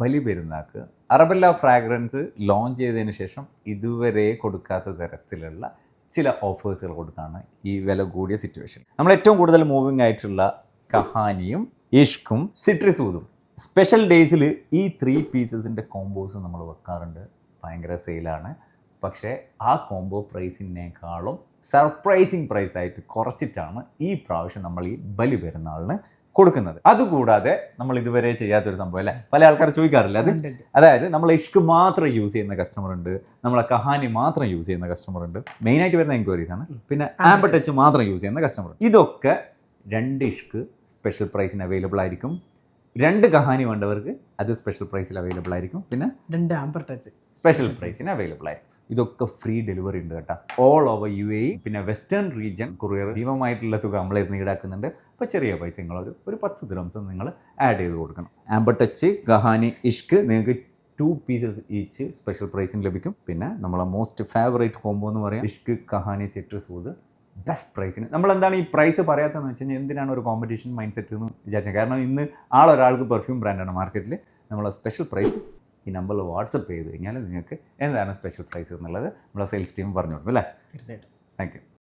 ബലി പെരുന്നാൾക്ക് Arabella fragrance launch ചെയ്തതിന് ശേഷം ഇതുവരെ കൊടുക്കാത്ത തരത്തിലുള്ള ചില ഓഫേഴ്സുകൾ കൊടുത്താണ് ഈ വില കൂടിയ സിറ്റുവേഷൻ. നമ്മൾ ഏറ്റവും കൂടുതൽ മൂവിങ് ആയിട്ടുള്ള കഹാനിയും ഇഷ്കും സിട്രിസൂദും സ്പെഷ്യൽ ഡേയ്സിൽ ഈ 3 പീസസിൻ്റെ കോംബോസ് നമ്മൾ വെക്കാറുണ്ട്. ഭയങ്കര സെയിലാണ്. പക്ഷേ ആ കോംബോ പ്രൈസിനേക്കാളും സർപ്രൈസിങ് പ്രൈസായിട്ട് കുറച്ചിട്ടാണ് ഈ പ്രാവശ്യം നമ്മൾ ഈ ബലി പെരുന്നാളിന് കൊടുക്കുന്നത്. അതുകൂടാതെ നമ്മൾ ഇതുവരെ ചെയ്യാത്തൊരു സംഭവം അല്ലേ, പല ആൾക്കാർ ചോദിക്കാറില്ല അത്. അതായത് നമ്മൾ ഇഷ്ക് മാത്രം യൂസ് ചെയ്യുന്ന കസ്റ്റമർ ഉണ്ട്, നമ്മളെ കഹാനി മാത്രം യൂസ് ചെയ്യുന്ന കസ്റ്റമർ ഉണ്ട്. മെയിനായിട്ട് വരുന്ന എൻക്വയറീസ് ആണ്. പിന്നെ ആംബർ ടച്ച് മാത്രം യൂസ് ചെയ്യുന്ന കസ്റ്റമർ. ഇതൊക്കെ 2 ഇഷ്ക് സ്പെഷ്യൽ പ്രൈസിന് അവൈലബിൾ ആയിരിക്കും. 2 കഹാനി വേണ്ടവർക്ക് അത് സ്പെഷ്യൽ പ്രൈസിൽ അവൈലബിൾ ആയിരിക്കും. പിന്നെ 2 ആംബർ ടച്ച് സ്പെഷ്യൽ പ്രൈസിന് അവൈലബിൾ ആയിരിക്കും. ഇതൊക്കെ ഫ്രീ ഡെലിവറി ഉണ്ട് കേട്ടോ, ഓൾ ഓവർ UAE. പിന്നെ വെസ്റ്റേൺ റീജിയൻ കൊറിയർ ഭീമമായിട്ടുള്ള തുക നമ്മളായിരുന്നു ഈടാക്കുന്നുണ്ട്. അപ്പോൾ ചെറിയ പൈസ നിങ്ങളൊരു 10 ദിറംസ് നിങ്ങൾ ആഡ് ചെയ്ത് കൊടുക്കണം. ആംബർ ടച്ച്, കഹാനി, ഇഷ്ക് നിങ്ങൾക്ക് 2 പീസസ് ഈച്ച് സ്പെഷ്യൽ പ്രൈസിന് ലഭിക്കും. പിന്നെ നമ്മളെ മോസ്റ്റ് ഫേവറേറ്റ് കോംബോ എന്ന് പറയാം ഇഷ്ക് കഹാനി സിട്രിസൂദ് ബെസ്റ്റ് പ്രൈസിന്. നമ്മളെന്താണ് ഈ പ്രൈസ് പറയാത്തതെന്ന് വെച്ച് കഴിഞ്ഞാൽ എന്തിനാണ് ഒരു കോമ്പറ്റീഷൻ മൈൻഡ് സെറ്റ് എന്ന് വിചാരിച്ചത്. കാരണം ഇന്ന് ആളൊരാൾക്ക് പെർഫ്യൂം ബ്രാൻഡാണ് മാർക്കറ്റിൽ. നമ്മളെ സ്പെഷ്യൽ പ്രൈസ് ഈ നമ്പറിൽ വാട്സപ്പ് ചെയ്ത് കഴിഞ്ഞാൽ നിങ്ങൾക്ക് എന്താണ് സ്പെഷ്യൽ പ്രൈസ് എന്നുള്ളത് നമ്മളെ സെയിൽസ് ടീം പറഞ്ഞു കൊടുക്കും അല്ലേ. തീർച്ചയായിട്ടും. Thank you.